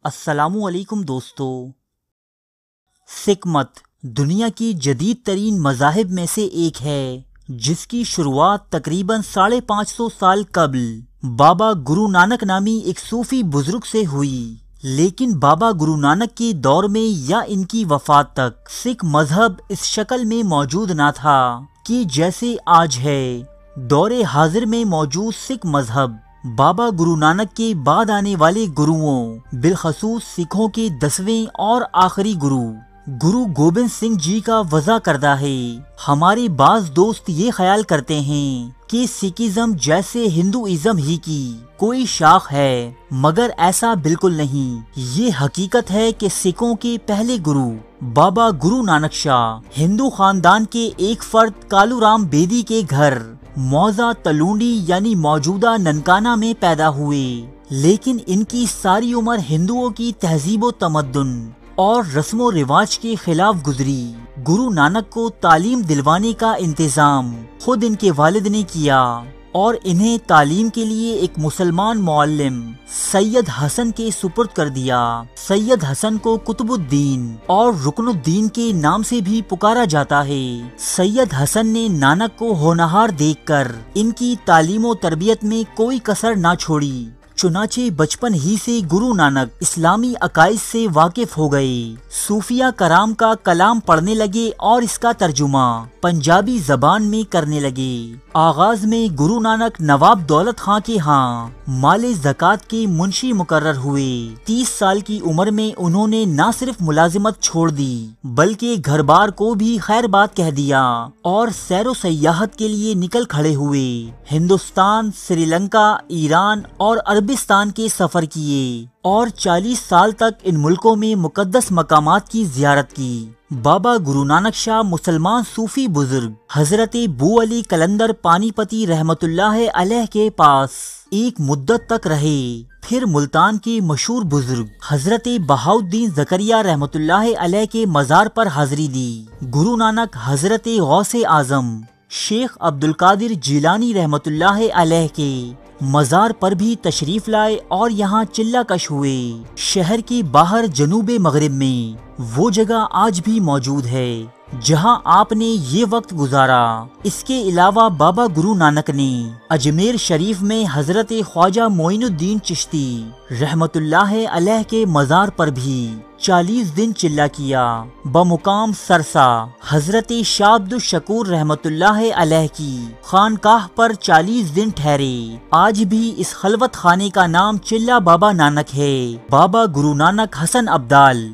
السلام علیکم دوستو۔ سکھ مت دنیا کی جدید ترین مذاہب میں سے ایک ہے، جس کی شروعات تقریباً 550 سال قبل بابا گرو نانک نامی ایک صوفی بزرگ سے ہوئی، لیکن بابا گرو نانک کے دور میں یا ان کی وفات تک سکھ مذہب اس شکل میں موجود نہ تھا کہ جیسے آج ہے۔ دور حاضر میں موجود سکھ مذہب بابا گرو نانک کے بعد آنے والے گروؤں، بالخصوص سکھوں کے 10ویں اور آخری گرو گوبند سنگھ جی کا وضع کردہ ہے۔ ہمارے بعض دوست یہ خیال کرتے ہیں کہ سکھزم جیسے ہندوازم ہی کی کوئی شاخ ہے، مگر ایسا بالکل نہیں۔ یہ حقیقت ہے کہ سکھوں کے پہلے گرو بابا گرو نانک شاہ ہندو خاندان کے ایک فرد کالو رام بیدی کے گھر موضع تلونڈی یعنی موجودہ ننکانہ میں پیدا ہوئے، لیکن ان کی ساری عمر ہندوؤں کی تہذیب و تمدن اور رسم و رواج کے خلاف گزری۔ گرو نانک کو تعلیم دلوانے کا انتظام خود ان کے والد نے کیا اور انہیں تعلیم کے لیے ایک مسلمان معلم سید حسن کے سپرد کر دیا۔ سید حسن کو قطب الدین اور رکن الدین کے نام سے بھی پکارا جاتا ہے۔ سید حسن نے نانک کو ہونہار دیکھ کر ان کی تعلیم و تربیت میں کوئی کسر نہ چھوڑی، چنانچہ بچپن ہی سے گرو نانک اسلامی عقائد سے واقف ہو گئے، صوفیہ کرام کا کلام پڑھنے لگے اور اس کا ترجمہ پنجابی زبان میں کرنے لگے۔ آغاز میں گرو نانک نواب دولت خان کے ہاں مال زکوٰۃ کے منشی مقرر ہوئے۔ 30 سال کی عمر میں انہوں نے نہ صرف ملازمت چھوڑ دی بلکہ گھر بار کو بھی خیر بات کہہ دیا اور سیر و سیاحت کے لیے نکل کھڑے ہوئے۔ ہندوستان، سری لنکا، ایران اور عربستان کے سفر کیے اور 40 سال تک ان ملکوں میں مقدس مقامات کی زیارت کی۔ بابا گرو نانک شاہ مسلمان صوفی بزرگ حضرت بو علی کلندر پانی پتی رحمت اللہ علیہ کے پاس ایک مدت تک رہے، پھر ملتان کے مشہور بزرگ حضرت بہاؤالدین زکریہ رحمت اللہ علیہ کے مزار پر حاضری دی۔ گرو نانک حضرت غوث اعظم شیخ عبدالقادر جیلانی رحمت اللہ علیہ کے مزار پر بھی تشریف لائے اور یہاں چلہ کش ہوئے۔ شہر کے باہر جنوب مغرب میں وہ جگہ آج بھی موجود ہے جہاں آپ نے یہ وقت گزارا۔ اس کے علاوہ بابا گرو نانک نے اجمیر شریف میں حضرت خواجہ معین الدین چشتی رحمت اللہ علیہ کے مزار پر بھی 40 دن چلہ کیا۔ بمقام سرسا حضرت شاہ عبد الشکور رحمت اللہ علیہ کی خانقاہ پر 40 دن ٹھہرے۔ آج بھی اس خلوت خانے کا نام چلہ بابا نانک ہے۔ بابا گرو نانک حسن ابدال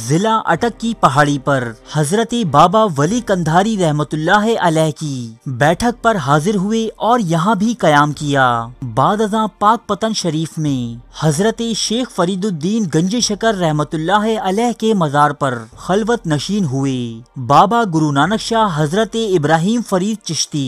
ضلع اٹک کی پہاڑی پر حضرت بابا ولی کندھاری رحمت اللہ علیہ کی بیٹھک پر حاضر ہوئے اور یہاں بھی قیام کیا۔ بعد ازاں پاک پتن شریف میں حضرت شیخ فرید الدین گنج شکر رحمت اللہ علیہ کے مزار پر خلوت نشین ہوئے۔ بابا گرو نانک شاہ حضرت ابراہیم فرید چشتی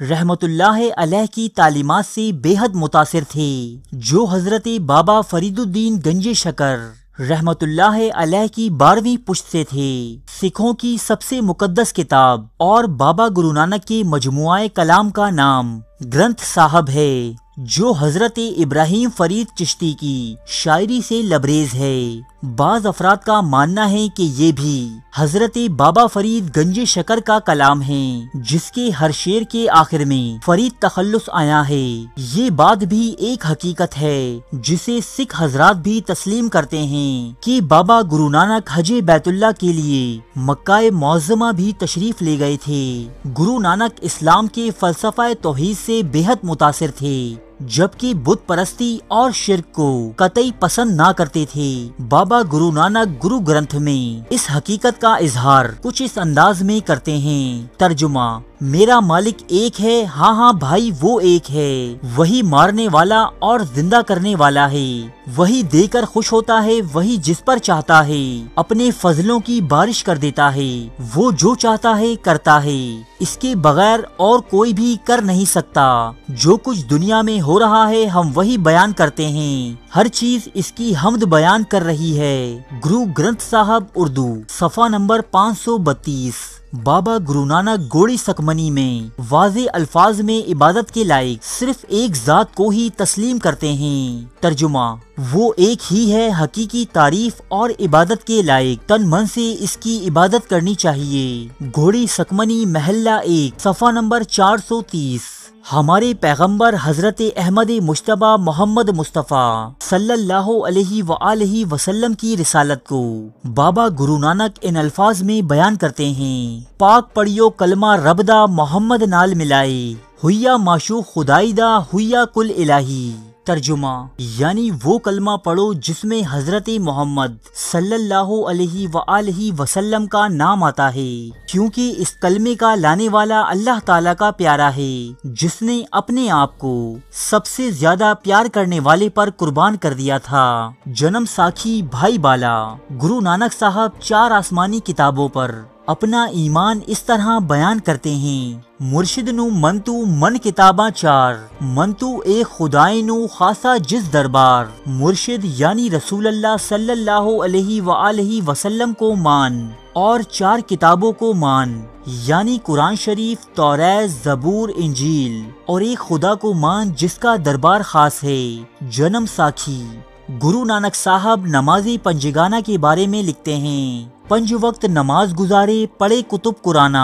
رحمت اللہ علیہ کی تعلیمات سے بے حد متاثر تھے، جو حضرت بابا فرید الدین گنج شکر رحمت اللہ علیہ کی 12ویں پشت سے تھے۔ سکھوں کی سب سے مقدس کتاب اور بابا گرو نانک کے مجموعہ کلام کا نام گرنتھ صاحب ہے، جو حضرت ابراہیم فرید چشتی کی شاعری سے لبریز ہے۔ بعض افراد کا ماننا ہے کہ یہ بھی حضرت بابا فرید گنج شکر کا کلام ہے، جس کے ہر شعر کے آخر میں فرید تخلص آیا ہے۔ یہ بات بھی ایک حقیقت ہے جسے سکھ حضرات بھی تسلیم کرتے ہیں کہ بابا گرو نانک حج بیت اللہ کے لیے مکہ معظمہ بھی تشریف لے گئے تھے۔ گرو نانک اسلام کے فلسفہ توحید سے بے حد متاثر تھے، جبکہ بت پرستی اور شرک کو قطعی پسند نہ کرتے تھے۔ بابا گرو نانک گرو گرنتھ میں اس حقیقت کا اظہار کچھ اس انداز میں کرتے ہیں۔ ترجمہ: میرا مالک ایک ہے، ہاں ہاں بھائی وہ ایک ہے، وہی مارنے والا اور زندہ کرنے والا ہے، وہی دے کر خوش ہوتا ہے، وہی جس پر چاہتا ہے اپنے فضلوں کی بارش کر دیتا ہے، وہ جو چاہتا ہے کرتا ہے، اس کے بغیر اور کوئی بھی کر نہیں سکتا۔ جو کچھ دنیا میں ہو رہا ہے ہم وہی بیان کرتے ہیں، ہر چیز اس کی حمد بیان کر رہی ہے۔ گرو گرنتھ صاحب اردو، صفحہ نمبر 532۔ بابا گرو نانک گوڑی سکمنی میں واضح الفاظ میں عبادت کے لائق صرف ایک ذات کو ہی تسلیم کرتے ہیں۔ ترجمہ: وہ ایک ہی ہے، حقیقی تعریف اور عبادت کے لائق، تن من سے اس کی عبادت کرنی چاہیے۔ گھوڑی سکمنی محلہ 1 صفحہ نمبر 430۔ ہمارے پیغمبر حضرت احمد مجتبی محمد مصطفیٰ صلی اللہ علیہ وآلہ وسلم کی رسالت کو بابا گرو نانک ان الفاظ میں بیان کرتے ہیں: پاک پڑھیو کلمہ رب دا محمد نال ملائے، ہویا معشوق خدائی دا، ہویا کل الہی۔ ترجمہ: یعنی وہ کلمہ پڑھو جس میں حضرت محمد صلی اللہ علیہ وآلہ وسلم کا نام آتا ہے، کیونکہ اس کلمے کا لانے والا اللہ تعالیٰ کا پیارا ہے، جس نے اپنے آپ کو سب سے زیادہ پیار کرنے والے پر قربان کر دیا تھا۔ جنم ساکھی بھائی بالا گرو نانک صاحب 4 آسمانی کتابوں پر اپنا ایمان اس طرح بیان کرتے ہیں: مرشد نو منتو من کتاباں 4، منتو ایک خدائی نو خاصا جس دربار۔ مرشد یعنی رسول اللہ صلی اللہ علیہ وآلہ وسلم کو مان اور 4 کتابوں کو مان، یعنی قرآن شریف، توریت، زبور، انجیل، اور ایک خدا کو مان جس کا دربار خاص ہے۔ جنم ساکھی گرو نانک صاحب نماز پنجگانہ کے بارے میں لکھتے ہیں: 5 وقت نماز گزارے، پڑھے کتب قرآن،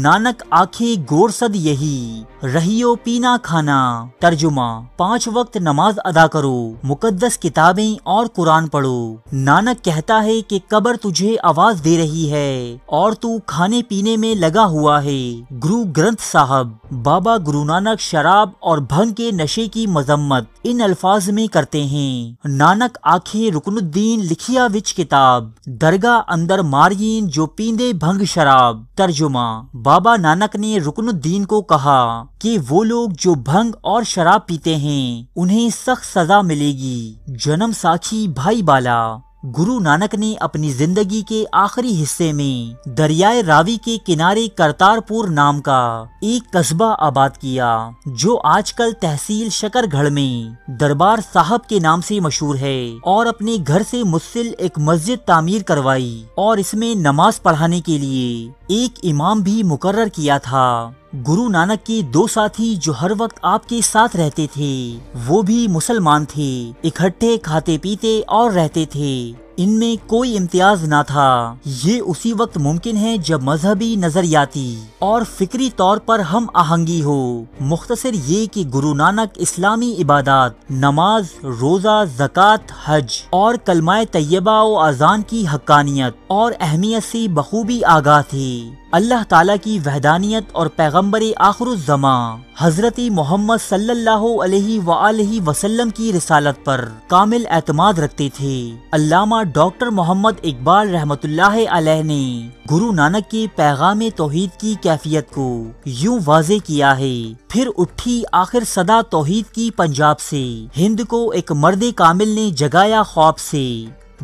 نانک آنکھیں گور صد یہی، رہیو پینا کھانا۔ ترجمہ: 5 وقت نماز ادا کرو، مقدس کتابیں اور قرآن پڑھو۔ نانک کہتا ہے کہ قبر تجھے آواز دے رہی ہے اور تو کھانے پینے میں لگا ہوا ہے۔ گرو گرنتھ صاحب بابا گرو نانک شراب اور بھنگ کے نشے کی مذمت ان الفاظ میں کرتے ہیں: نانک آکھے رکن الدین لکھیا وچ کتاب، درگاہ اندر مارین جو پیندے بھنگ شراب۔ ترجمہ: بابا نانک نے رکن الدین کو کہا کہ وہ لوگ جو بھنگ اور شراب پیتے ہیں انہیں سخت سزا ملے گی۔ جنم ساکھی بھائی بالا گرو نانک نے اپنی زندگی کے آخری حصے میں دریائے راوی کے کنارے کرتار پور نام کا ایک قصبہ آباد کیا، جو آج کل تحصیل شکر گڑھ میں دربار صاحب کے نام سے مشہور ہے، اور اپنے گھر سے متصل ایک مسجد تعمیر کروائی اور اس میں نماز پڑھانے کے لیے ایک امام بھی مقرر کیا تھا۔ گرو نانک کے 2 ساتھی جو ہر وقت آپ کے ساتھ رہتے تھے وہ بھی مسلمان تھے، اکٹھے کھاتے پیتے اور رہتے تھے، ان میں کوئی امتیاز نہ تھا۔ یہ اسی وقت ممکن ہے جب مذہبی، نظریاتی اور فکری طور پر ہم آہنگی ہو۔ مختصر یہ کہ گرو نانک اسلامی عبادات، نماز، روزہ، زکوٰۃ، حج اور کلمہ طیبہ و اذان کی حقانیت اور اہمیت سے بخوبی آگاہ تھے۔ اللہ تعالیٰ کی وحدانیت اور پیغمبر آخر الزماں حضرت محمد صلی اللہ علیہ وآلہ وسلم کی رسالت پر کامل اعتماد رکھتے تھے۔ علامہ ڈاکٹر محمد اقبال رحمۃ اللہ علیہ نے گرو نانک کے پیغام توحید کی کیفیت کو یوں واضح کیا ہے: پھر اٹھی آخر صدا توحید کی پنجاب سے، ہند کو ایک مرد کامل نے جگایا خواب سے۔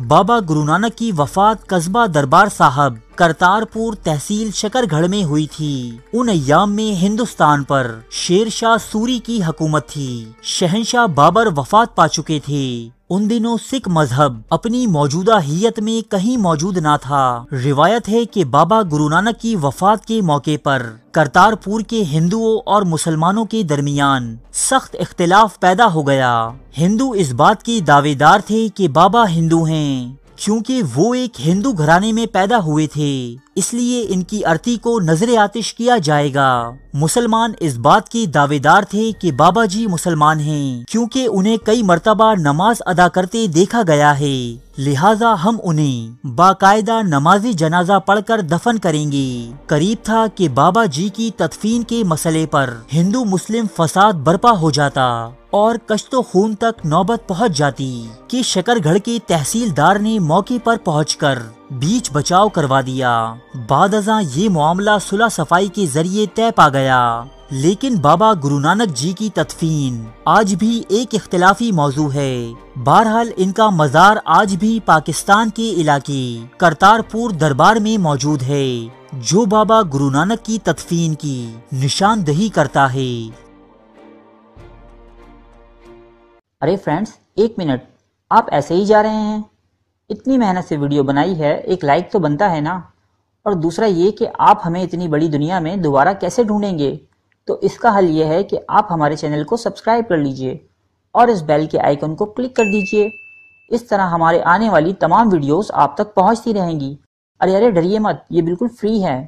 بابا گرو نانک کی وفات قصبہ دربار صاحب کرتار پور تحصیل شکر گڑھ میں ہوئی تھی۔ ان ایام میں ہندوستان پر شیر شاہ سوری کی حکومت تھی، شہنشاہ بابر وفات پا چکے تھے۔ ان دنوں سکھ مذہب اپنی موجودہ حیت میں کہیں موجود نہ تھا۔ روایت ہے کہ بابا گرو نانک کی وفات کے موقع پر کرتار پور کے ہندوؤں اور مسلمانوں کے درمیان سخت اختلاف پیدا ہو گیا۔ ہندو اس بات کے دعوے دار تھے کہ بابا ہندو ہیں، کیونکہ وہ ایک ہندو گھرانے میں پیدا ہوئے تھے، اس لیے ان کی ارتھی کو نظر آتش کیا جائے گا۔ مسلمان اس بات کے دعوے دار تھے کہ بابا جی مسلمان ہیں، کیونکہ انہیں کئی مرتبہ نماز ادا کرتے دیکھا گیا ہے، لہٰذا ہم انہیں باقاعدہ نماز جنازہ پڑھ کر دفن کریں گے۔ قریب تھا کہ بابا جی کی تدفین کے مسئلے پر ہندو مسلم فساد برپا ہو جاتا اور کشت و خون تک نوبت پہنچ جاتی کہ شکر گڑھ کے تحصیلدار نے موقع پر پہنچ کر بیچ بچاؤ کروا دیا۔ بعد ازاں یہ معاملہ صلح صفائی کے ذریعے طے پا گیا، لیکن بابا گرو نانک جی کی تدفین آج بھی ایک اختلافی موضوع ہے۔ بہرحال ان کا مزار آج بھی پاکستان کے علاقے کرتار پور دربار میں موجود ہے، جو بابا گرو نانک کی تدفین کی نشاندہی کرتا ہے۔ ارے فرینڈز، 1 منٹ، آپ ایسے ہی جا رہے ہیں؟ اتنی محنت سے ویڈیو بنائی ہے، ایک لائک تو بنتا ہے نا؟ اور دوسرا یہ کہ آپ ہمیں اتنی بڑی دنیا میں دوبارہ کیسے ڈھونڈیں گے؟ تو اس کا حل یہ ہے کہ آپ ہمارے چینل کو سبسکرائب کر لیجئے اور اس بیل کے آئیکن کو کلک کر دیجئے۔ اس طرح ہمارے آنے والی تمام ویڈیوز آپ تک پہنچتی رہیں گی۔ ارے ڈریے مت، یہ بالکل فری ہے۔